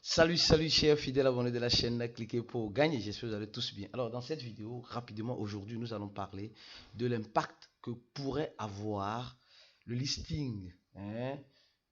Salut chers fidèles abonnés de la chaîne, cliquez pour gagner, j'espère que vous allez tous bien. Alors dans cette vidéo, rapidement aujourd'hui, nous allons parler de l'impact que pourrait avoir le listing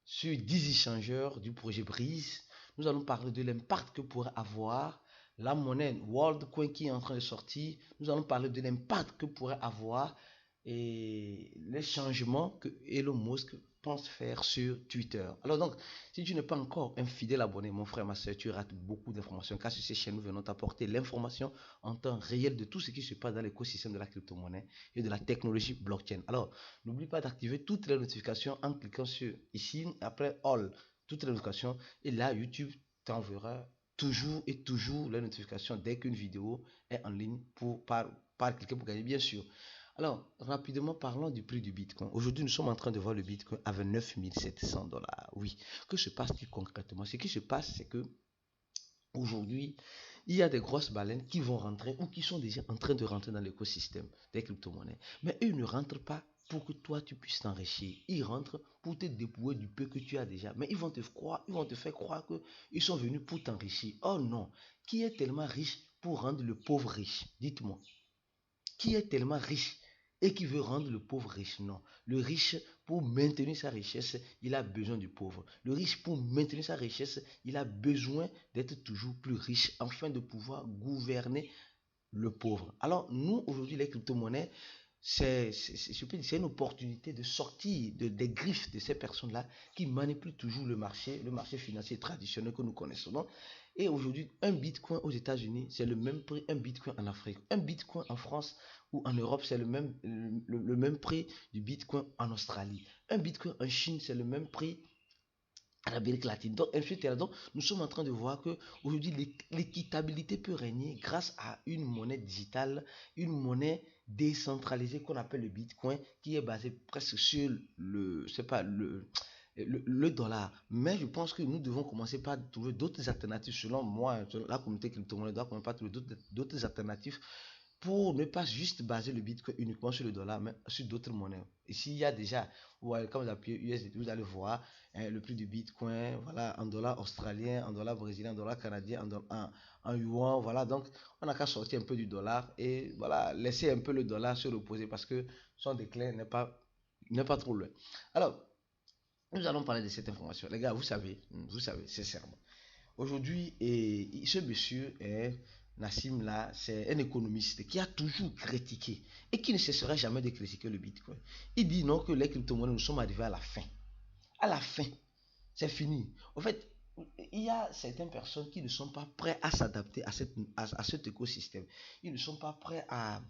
sur 10 échangeurs du projet Breeze. Nous allons parler de l'impact que pourrait avoir la monnaie WorldCoin qui est en train de sortir. Nous allons parler de l'impact que pourrait avoir et les changements que Elon Musk pense faire sur Twitter. Alors donc, si tu n'es pas encore un fidèle abonné, mon frère, ma soeur, tu rates beaucoup d'informations car sur ces chaînes, nous venons t'apporter l'information en temps réel de tout ce qui se passe dans l'écosystème de la crypto-monnaie et de la technologie blockchain. Alors, n'oublie pas d'activer toutes les notifications en cliquant sur ici, après All, toutes les notifications, et là, YouTube t'enverra toujours et toujours les notifications dès qu'une vidéo est en ligne par cliquer pour gagner, bien sûr. Alors, rapidement parlons du prix du Bitcoin. Aujourd'hui, nous sommes en train de voir le Bitcoin à 29 700 dollars. Oui, que se passe-t-il concrètement? Ce qui se passe, c'est que aujourd'hui, il y a des grosses baleines qui vont rentrer ou qui sont déjà en train de rentrer dans l'écosystème des crypto-monnaies. Mais eux ne rentrent pas pour que toi tu puisses t'enrichir. Ils rentrent pour te dépouiller du peu que tu as déjà. Mais ils vont te faire croire qu'ils sont venus pour t'enrichir. Oh non, qui est tellement riche pour rendre le pauvre riche? Dites-moi. Qui est tellement riche et qui veut rendre le pauvre riche? Non. Le riche, pour maintenir sa richesse, il a besoin du pauvre. Le riche, pour maintenir sa richesse, il a besoin d'être toujours plus riche afin de pouvoir gouverner le pauvre. Alors, nous, aujourd'hui, les crypto-monnaies, c'est une opportunité de sortir des griffes de ces personnes-là qui manipulent toujours le marché financier traditionnel que nous connaissons. Non. Et aujourd'hui, un bitcoin aux États-Unis, c'est le même prix un bitcoin en Afrique. Un bitcoin en France ou en Europe, c'est le même prix du bitcoin en Australie. Un bitcoin en Chine, c'est le même prix en Amérique latine. Donc, etc. Donc, nous sommes en train de voir que aujourd'hui, l'équitabilité peut régner grâce à une monnaie digitale, une monnaie décentralisée qu'on appelle le Bitcoin, qui est basée presque sur le dollar. Mais je pense que nous devons commencer par trouver d'autres alternatives. Selon moi, la communauté crypto-monnaie doit commencer par trouver d'autres alternatives pour ne pas juste baser le Bitcoin uniquement sur le dollar, mais sur d'autres monnaies. Ici, il y a déjà, quand vous appuyez USDT, vous allez voir le prix du Bitcoin, voilà, en dollars australien, en dollars brésilien, en dollars canadiens, en yuan, voilà. Donc, on n'a qu'à sortir un peu du dollar et voilà, laisser un peu le dollar se reposer parce que son déclin n'est pas trop loin. Alors, nous allons parler de cette information. Les gars, vous savez, sincèrement. Aujourd'hui, ce monsieur Nassim là, c'est un économiste qui a toujours critiqué et qui ne cessera jamais de critiquer le Bitcoin. Il dit non que les crypto-monnaies, nous sommes arrivés à la fin. À la fin, c'est fini. En fait, il y a certaines personnes qui ne sont pas prêtes à s'adapter à cet écosystème. Ils ne sont pas prêts à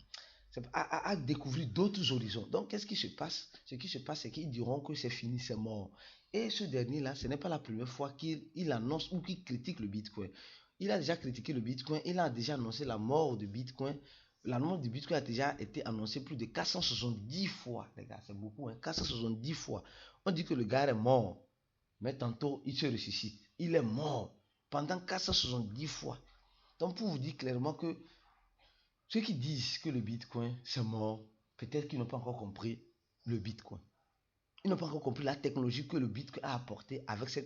découvrir d'autres horizons. Donc, qu'est-ce qui se passe? Ce qui se passe, c'est qu'ils diront que c'est fini, c'est mort. Et ce dernier-là, ce n'est pas la première fois qu'il annonce ou qu'il critique le Bitcoin. Il a déjà critiqué le Bitcoin, il a déjà annoncé la mort du Bitcoin. La mort du Bitcoin a déjà été annoncée plus de 470 fois, les gars, c'est beaucoup, hein, 470 fois. On dit que le gars est mort, mais tantôt il se ressuscite. Il est mort pendant 470 fois. Donc, pour vous dire clairement que ceux qui disent que le Bitcoin c'est mort, peut-être qu'ils n'ont pas encore compris le Bitcoin. Ils n'ont pas encore compris la technologie que le Bitcoin a apportée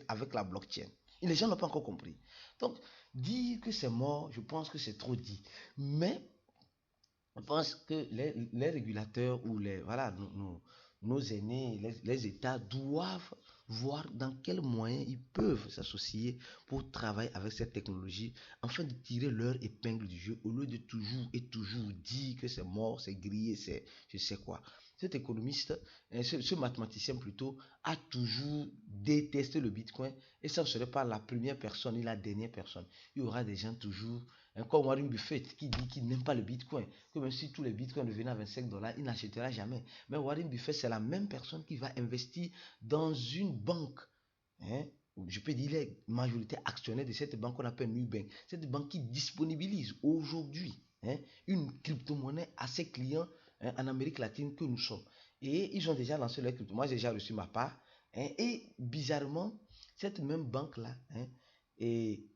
avec la blockchain. Et les gens n'ont pas encore compris. Donc, dire que c'est mort, je pense que c'est trop dit. Mais je pense que les régulateurs ou nos aînés, les États doivent voir dans quels moyens ils peuvent s'associer pour travailler avec cette technologie afin de tirer leur épingle du jeu au lieu de toujours et toujours dire que c'est mort, c'est grillé, c'est je sais quoi. Cet économiste, ce mathématicien plutôt, a toujours détesté le Bitcoin et ça ne serait pas la première personne ni la dernière personne. Il y aura des gens toujours, comme Warren Buffett qui dit qu'il n'aime pas le Bitcoin, que même si tous les bitcoins devenaient à 25 dollars, il n'achètera jamais. Mais Warren Buffett, c'est la même personne qui va investir dans une banque. Hein? Je peux dire, il est majoritaire actionnaire de cette banque qu'on appelle Nubank. Cette banque qui disponibilise aujourd'hui une crypto-monnaie à ses clients en Amérique latine que nous sommes. Et ils ont déjà lancé leur crypto. Moi, j'ai déjà reçu ma part. Et bizarrement, cette même banque-là et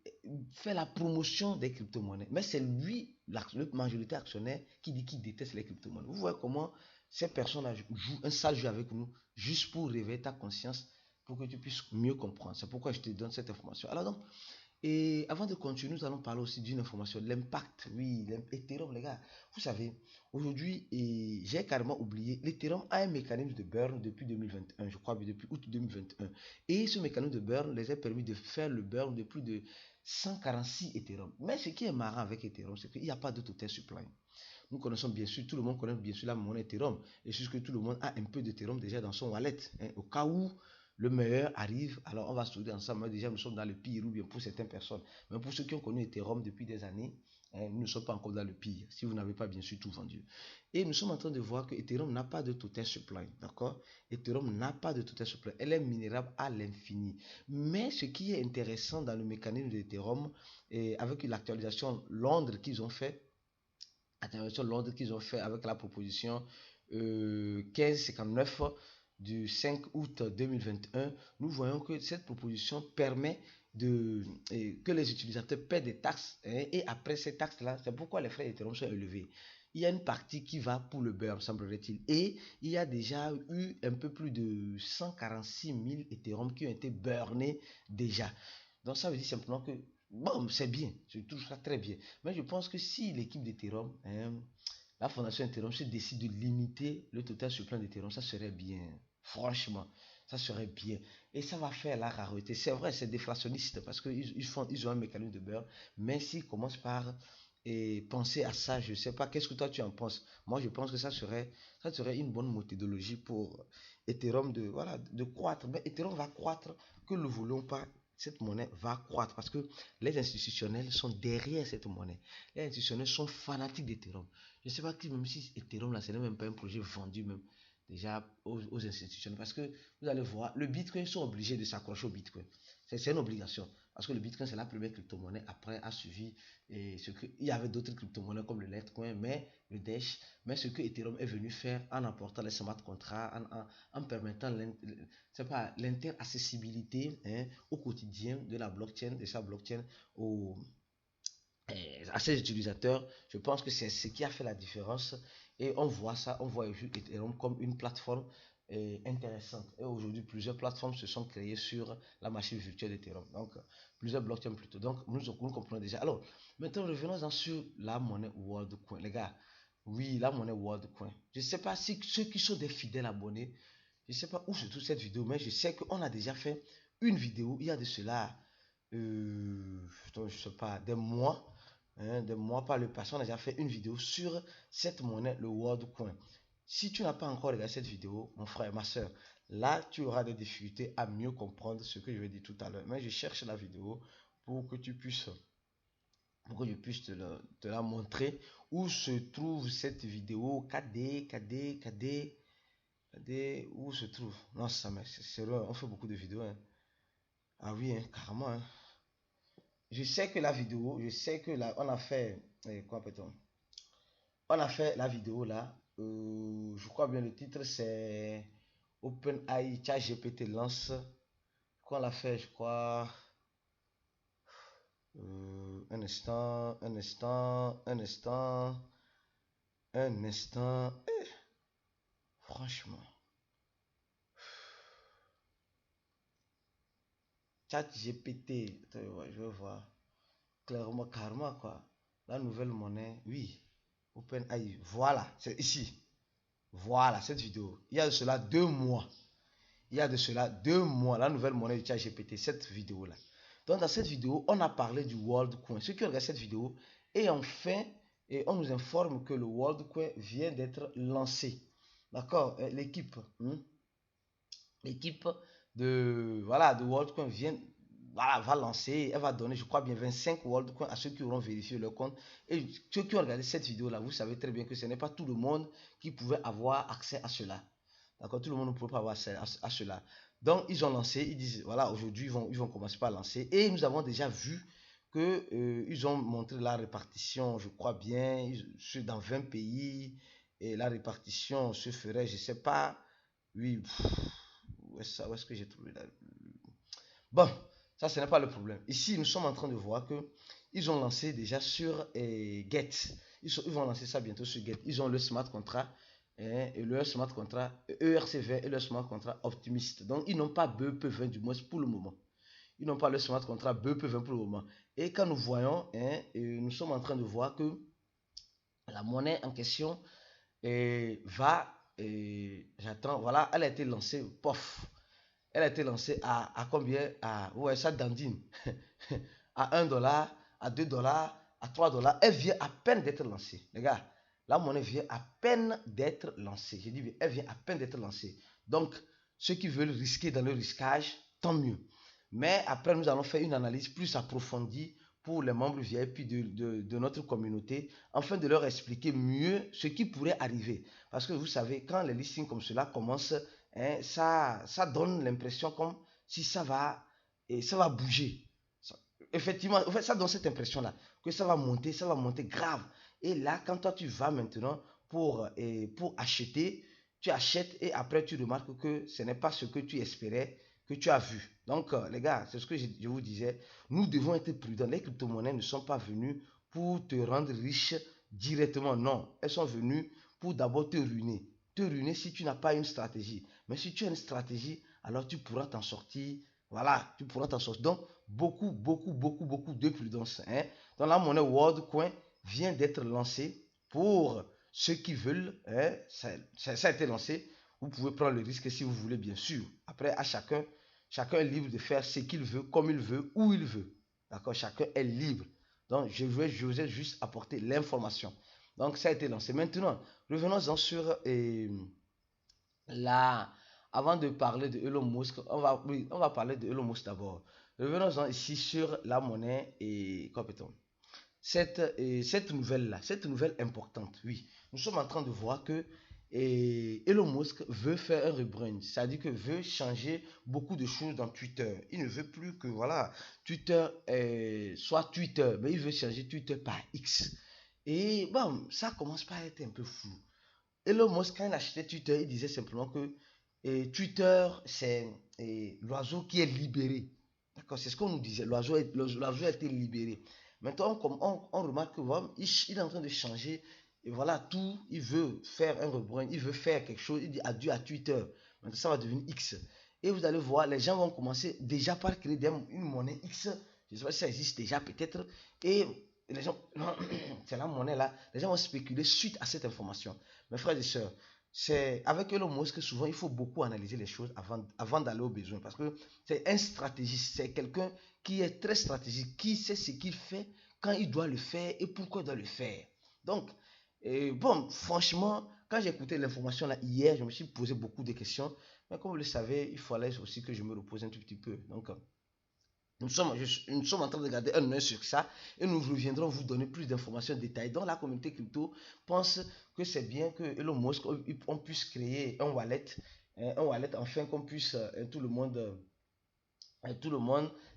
fait la promotion des crypto-monnaies. Mais c'est lui, le majoritaire actionnaire, qui dit qu'il déteste les crypto-monnaies. Vous voyez comment ces personnes-là jouent un sale jeu avec nous, juste pour réveiller ta conscience, pour que tu puisses mieux comprendre. C'est pourquoi je te donne cette information. Alors donc, Et avant de continuer, nous allons parler aussi d'une information, l'impact, oui, l'Ethereum, les gars. Vous savez, aujourd'hui, et j'ai carrément oublié, l'Ethereum a un mécanisme de burn depuis 2021, je crois, depuis août 2021. Et ce mécanisme de burn les a permis de faire le burn de plus de 146 Ethereum. Mais ce qui est marrant avec Ethereum, c'est qu'il n'y a pas de total supply. Nous connaissons bien sûr, tout le monde connaît bien sûr la monnaie Ethereum. Et c'est que tout le monde a un peu d'Ethereum déjà dans son wallet. Hein, au cas où le meilleur arrive, alors on va se dire ensemble. Déjà, nous sommes dans le pire ou bien pour certaines personnes. Mais pour ceux qui ont connu Ethereum depuis des années, hein, nous ne sommes pas encore dans le pire. Si vous n'avez pas bien sûr tout vendu. Et nous sommes en train de voir que Ethereum n'a pas de total supply. D'accord? Ethereum n'a pas de total supply. Elle est minérable à l'infini. Mais ce qui est intéressant dans le mécanisme d'Ethereum, avec l'actualisation Londres qu'ils ont fait, Londres qu'ils ont fait avec la proposition 1559 du 5 août 2021, nous voyons que cette proposition permet que les utilisateurs paient des taxes, hein, et après ces taxes-là, c'est pourquoi les frais d'Ethereum sont élevés. Il y a une partie qui va pour le burn, semblerait-il, et il y a déjà eu un peu plus de 146 000 Ethereum qui ont été burnés déjà. Donc ça veut dire simplement que bon, c'est bien, je trouve ça très bien. Mais je pense que si l'équipe d'Ethereum, hein, la fondation Ethereum se décide de limiter le total sur le plan d'Ethereum, ça serait bien. Franchement, ça serait bien. Et ça va faire la rareté. C'est vrai, c'est déflationniste parce qu'ils ont un mécanisme de beurre. Mais s'ils commencent par penser à ça, je ne sais pas, qu'est-ce que toi tu en penses? Moi, je pense que ça serait une bonne méthodologie pour Ethereum de croître. Mais Ethereum va croître, que le voulons pas, cette monnaie va croître parce que les institutionnels sont derrière cette monnaie. Les institutionnels sont fanatiques d'Ethereum. Je ne sais pas qui, même si Ethereum, là, ce n'est même pas un projet vendu même déjà aux institutionnels. Parce que vous allez voir, le Bitcoin, ils sont obligés de s'accrocher au Bitcoin. C'est une obligation. Parce que le Bitcoin, c'est la première crypto-monnaie. Après, a suivi il y avait d'autres crypto-monnaies comme le Litecoin, mais le Dash. Mais ce que Ethereum est venu faire en apportant les smart contracts, en permettant l'interaccessibilité, hein, au quotidien de la blockchain, de sa blockchain à ses utilisateurs, je pense que c'est ce qui a fait la différence. Et on voit ça, on voit Ethereum comme une plateforme intéressante. Et aujourd'hui, plusieurs plateformes se sont créées sur la machine virtuelle d'Ethereum. Donc, plusieurs blockchains plutôt. Donc, nous comprenons déjà. Alors, maintenant, revenons sur la monnaie WorldCoin. Les gars, oui, la monnaie WorldCoin. Je ne sais pas si ceux qui sont des fidèles abonnés, je ne sais pas où se trouve cette vidéo, mais je sais qu'on a déjà fait une vidéo, il y a de cela, je ne sais pas, des mois, hein, des mois par le passé, on a déjà fait une vidéo sur cette monnaie, le WorldCoin. Si tu n'as pas encore regardé cette vidéo, mon frère, ma soeur, là, tu auras des difficultés à mieux comprendre ce que je vais dire tout à l'heure. Mais je cherche la vidéo pour que tu puisses, pour que je puisse te la montrer. Où se trouve cette vidéo? KD, où se trouve? Non, ça, mais c'est vrai, on fait beaucoup de vidéos, hein. Ah oui, hein, carrément, hein. Je sais que la vidéo, je sais que là, on a fait, quoi peut-on? On a fait la vidéo là, je crois bien le titre c'est OpenAI ChatGPT lance. Qu'on l'a fait, je crois, un instant, un instant, un instant, un instant. Franchement, ChatGPT, je vais voir. Clairement, carrément quoi. La nouvelle monnaie, oui. OpenAI, voilà, c'est ici. Voilà cette vidéo. Il y a de cela 2 mois. Il y a de cela 2 mois, la nouvelle monnaie de ChatGPT, cette vidéo-là. Donc, dans cette vidéo, on a parlé du WorldCoin. Ceux qui regardent cette vidéo, et enfin, on nous informe que le WorldCoin vient d'être lancé. D'accord? L'équipe de WorldCoin va lancer, elle va donner, je crois bien, 25 WorldCoin à ceux qui auront vérifié leur compte. Et ceux qui ont regardé cette vidéo-là, vous savez très bien que ce n'est pas tout le monde qui pouvait avoir accès à cela. D'accord, tout le monde ne peut pas avoir accès à cela. Donc, ils ont lancé, ils disent, voilà, aujourd'hui, ils vont commencer par lancer. Et nous avons déjà vu que ils ont montré la répartition, je crois bien, dans 20 pays. Et la répartition se ferait, je ne sais pas, oui, où est-ce que j'ai trouvé là? Bon, ça, ce n'est pas le problème. Ici, nous sommes en train de voir que ils ont lancé déjà sur Get. Ils vont lancer ça bientôt sur Get. Ils ont le smart contract, hein, et leur smart contract ERC20 et leur smart contract optimiste. Donc, ils n'ont pas BEP20 du moins pour le moment. Ils n'ont pas le smart contract BEP20 pour le moment. Et quand nous voyons, hein, nous sommes en train de voir que la monnaie en question j'attends, voilà, elle a été lancée, pof, elle a été lancée à combien? Ouais, ça dandine. À 1 dollar, à 2 dollars, à 3 dollars. Elle vient à peine d'être lancée. Les gars, la monnaie vient à peine d'être lancée. Je dis bien, elle vient à peine d'être lancée. Donc, ceux qui veulent risquer dans le risquage, tant mieux. Mais après, nous allons faire une analyse plus approfondie pour les membres VIP de notre communauté, afin de leur expliquer mieux ce qui pourrait arriver. Parce que vous savez, quand les listings comme cela commencent, hein, ça donne l'impression comme si ça va bouger. Effectivement, en fait, ça donne cette impression-là, que ça va monter grave. Et là, quand toi tu vas maintenant pour acheter, tu achètes et après tu remarques que ce n'est pas ce que tu espérais, que tu as vu. Donc, les gars, c'est ce que je vous disais, nous devons être prudents. Les crypto-monnaies ne sont pas venues pour te rendre riche directement, non. Elles sont venues pour d'abord te ruiner. Te ruiner si tu n'as pas une stratégie. Mais si tu as une stratégie, alors tu pourras t'en sortir. Voilà, tu pourras t'en sortir. Donc, beaucoup de prudence. Hein. Donc, la monnaie WorldCoin vient d'être lancée pour ceux qui veulent. Hein, ça a été lancé. Vous pouvez prendre le risque si vous voulez, bien sûr. Après, à chacun est libre de faire ce qu'il veut, comme il veut, où il veut. D'accord? Chacun est libre. Donc, je vais juste apporter l'information. Donc, ça a été lancé. Maintenant, revenons-en sur la... Avant de parler de Elon Musk, on va parler de Elon Musk d'abord. Revenons-en ici sur la monnaie et compétence. Cette nouvelle-là, cette nouvelle importante, oui. Nous sommes en train de voir que Elon Musk veut faire un rebrand, c'est-à-dire que veut changer beaucoup de choses dans Twitter. Il ne veut plus que voilà, Twitter soit Twitter, mais il veut changer Twitter par X. Et bon, ça commence par être un peu fou. Elon Musk, quand il achetait Twitter, il disait simplement que Twitter, c'est l'oiseau qui est libéré. D'accord, c'est ce qu'on nous disait. L'oiseau a été libéré. Maintenant, on remarque que voilà, il est en train de changer. Et voilà, tout, il veut faire un rebrand, il veut faire quelque chose. Il dit adieu à Twitter. Maintenant, ça va devenir X. Et vous allez voir, les gens vont commencer déjà par créer une monnaie X. Je ne sais pas si ça existe déjà peut-être. Et les gens, c'est la monnaie là. Les gens vont spéculer suite à cette information. Mes frères et sœurs, c'est avec Elon Musk, souvent il faut beaucoup analyser les choses avant d'aller au besoin. Parce que c'est un stratégiste, c'est quelqu'un qui est très stratégique, qui sait ce qu'il fait, quand il doit le faire et pourquoi il doit le faire. Donc, bon, franchement, quand j'ai écouté l'information là hier, je me suis posé beaucoup de questions. Mais comme vous le savez, il fallait aussi que je me repose un tout petit peu. Donc, nous sommes en train de regarder un œil sur ça et nous reviendrons vous donner plus d'informations détaillées. Dans la communauté crypto pense que c'est bien que Elon Musk on puisse créer un wallet afin qu'on puisse tout le monde,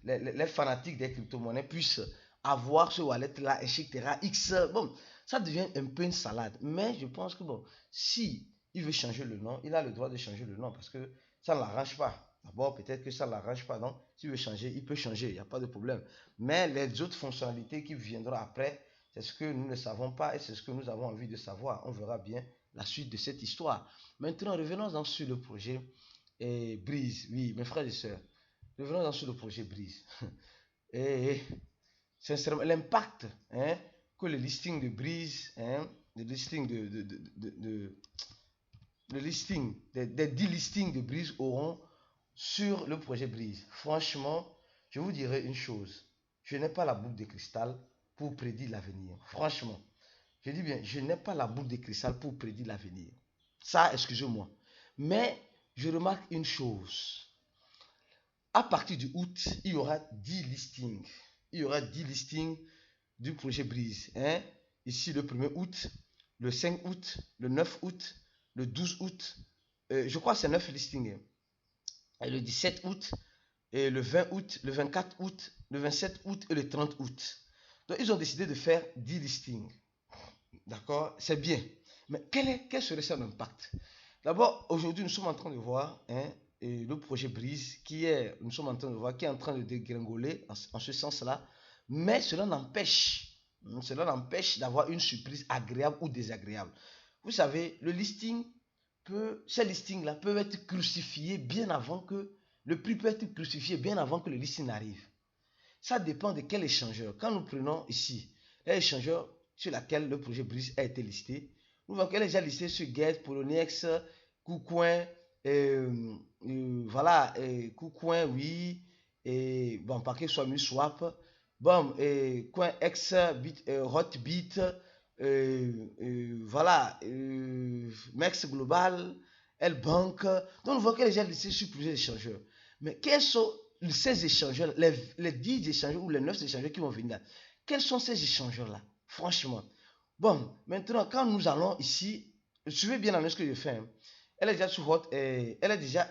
les fanatiques des crypto-monnaies puissent avoir ce wallet là, etc. X, bon, ça devient un peu une salade. Mais je pense que bon, si il veut changer le nom, il a le droit de changer le nom parce que ça ne l'arrange pas. D'abord, peut-être que ça ne l'arrange pas. Donc, s'il veut changer, il peut changer. Il n'y a pas de problème. Mais les autres fonctionnalités qui viendront après, c'est ce que nous ne savons pas et c'est ce que nous avons envie de savoir. On verra bien la suite de cette histoire. Maintenant, revenons sur le projet Breeze. Oui, mes frères et sœurs, revenons sur le projet Breeze. Et sincèrement, l'impact hein, que le listing de Breeze, hein, le listing le listing, des 10 listings de Breeze auront sur le projet Breeze. Franchement, je vous dirais une chose. Je n'ai pas la boule de cristal pour prédire l'avenir. Franchement, je dis bien, je n'ai pas la boule de cristal pour prédire l'avenir. Ça, excusez-moi. Mais je remarque une chose. À partir du août, il y aura 10 listings. Il y aura 10 listings du projet Breeze. Hein? Ici, le 1er août, le 5 août, le 9 août, le 12 août. Je crois que c'est 9 listings. Et le 17 août, et le 20 août, le 24 août, le 27 août et le 30 août. Donc, ils ont décidé de faire 10 listings. D'accord? C'est bien. Mais quel serait son impact? D'abord, aujourd'hui, nous sommes en train de voir hein, le projet Breeze nous sommes en train de voir qui est en train de dégringoler en ce sens-là. Mais cela n'empêche d'avoir une surprise agréable ou désagréable. Vous savez, ces listings-là peuvent être crucifiés bien avant que Le prix peut être crucifié bien avant que le listing n'arrive. Ça dépend de quel échangeur. Quand nous prenons ici l'échangeur sur lequel le projet Breeze a été listé, nous voyons qu'elle est déjà listée sur Get, Poloniex, KuCoin, voilà, KuCoin, oui, et bon, paquet soit mieux swap, bon, CoinX, Hotbit, voilà, Mex Global, L-Bank. Donc, nous voyons qu'elle est déjà listée sur plusieurs échangeurs. Mais quels sont ces échangeurs, les 10 échangeurs ou les 9 échangeurs qui vont venir là? Quels sont ces échangeurs-là? Franchement. Bon, maintenant, quand nous allons ici, suivez bien ce que je fais. Hein. Elle est déjà sur Hot, elle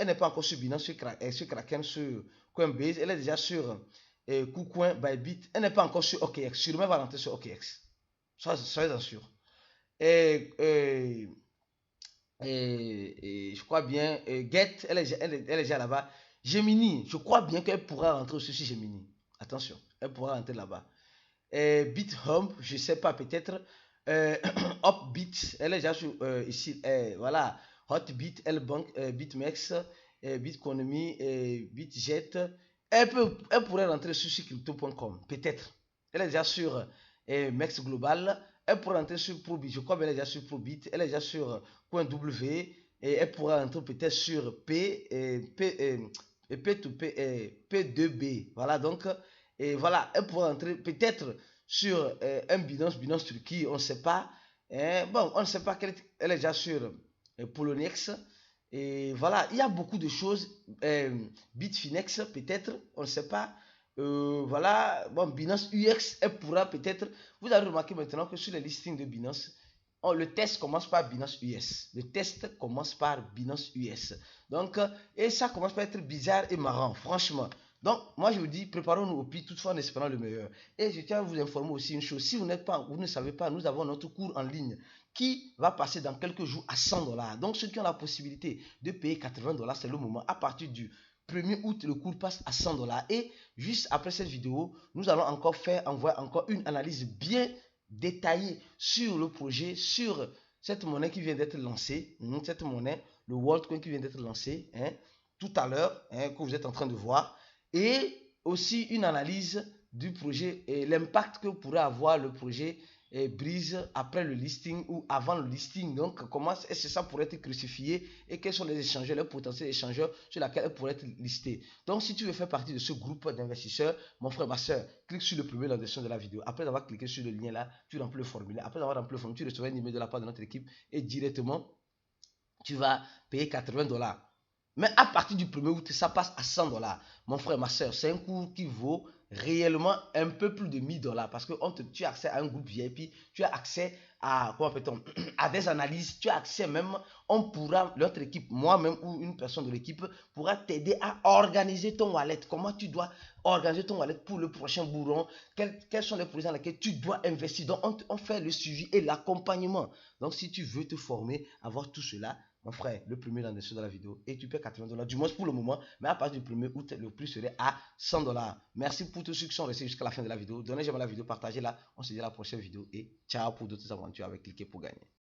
n'est pas encore sur Binance, sur Kraken, sur Coinbase, elle est déjà sur KuCoin, Bybit, elle n'est pas encore sur OKX. Sûrement, elle va rentrer sur OKX. Soyez-en sûr. Et, je crois bien, Get, elle est déjà là-bas. Gemini, je crois bien qu'elle pourra rentrer aussi sur Gemini. Attention, elle pourra rentrer là-bas. BitHub, je ne sais pas, peut-être. Upbit, elle est déjà sur, ici, voilà. Hotbit, Lbank, BitMEX, Bitconomy, BitJet. Elle pourrait rentrer sur crypto.com, peut-être. Elle est déjà sur Mex Global. Elle pourrait rentrer sur Probit. Je crois qu'elle est déjà sur Probit. Elle est déjà sur CoinW. Et elle pourra rentrer peut-être sur P2P, voilà, donc, et voilà, elle pourra rentrer peut-être sur un Binance Turquie, on ne sait pas. Bon, on ne sait pas qu'elle est déjà sur Poloniex. Et voilà, il y a beaucoup de choses. Bitfinex, peut-être, on ne sait pas. Voilà, bon, Binance UX, elle pourra peut-être. Vous avez remarqué maintenant que sur les listings de Binance, le test commence par Binance US. Le test commence par Binance US. Donc, et ça commence par être bizarre et marrant, franchement. Donc, moi, je vous dis, préparons-nous au pire, toutefois en espérant le meilleur. Et je tiens à vous informer aussi une chose. Si vous n'êtes pas, vous ne savez pas, nous avons notre cours en ligne qui va passer dans quelques jours à 100 $. Donc, ceux qui ont la possibilité de payer 80 $, c'est le moment. À partir du 1er août, le cours passe à 100 $. Et juste après cette vidéo, nous allons encore envoyer encore une analyse bien détaillée sur le projet, sur cette monnaie qui vient d'être lancée, cette monnaie, le WorldCoin qui vient d'être lancé, tout à l'heure, que vous êtes en train de voir, et aussi une analyse du projet et l'impact que pourrait avoir le projet Breeze après le listing ou avant le listing. Donc, comment est-ce que ça pourrait être crucifié et quels sont les échangeurs, les potentiels échangeurs sur lesquels elle pourrait être listée. Donc, si tu veux faire partie de ce groupe d'investisseurs, mon frère, ma soeur, clique sur le premier dans la description de la vidéo. Après avoir cliqué sur le lien là, tu remplis le formulaire. Après avoir rempli le formulaire, tu recevras un email de la part de notre équipe et directement, tu vas payer 80 $. Mais à partir du 1er août, ça passe à 100 $. Mon frère, ma soeur, c'est un cours qui vaut réellement un peu plus de 1000 $ parce que tu as accès à un groupe VIP, tu as accès à, à des analyses, tu as accès même, on pourra, notre équipe, moi-même ou une personne de l'équipe pourra t'aider à organiser ton wallet. Comment tu dois organiser ton wallet pour le prochain bourron, quels sont les projets dans lesquels tu dois investir. Donc, on fait le suivi et l'accompagnement. Donc, si tu veux te former, avoir tout cela, mon frère, le premier dans la vidéo, et tu paies 80 $, du moins pour le moment, mais à partir du 1er août, le prix serait à 100 $. Merci pour tous ceux qui sont restés jusqu'à la fin de la vidéo. Donnez j'aime la vidéo, partagez-la. On se dit à la prochaine vidéo et ciao pour d'autres aventures avec Cliquez pour gagner.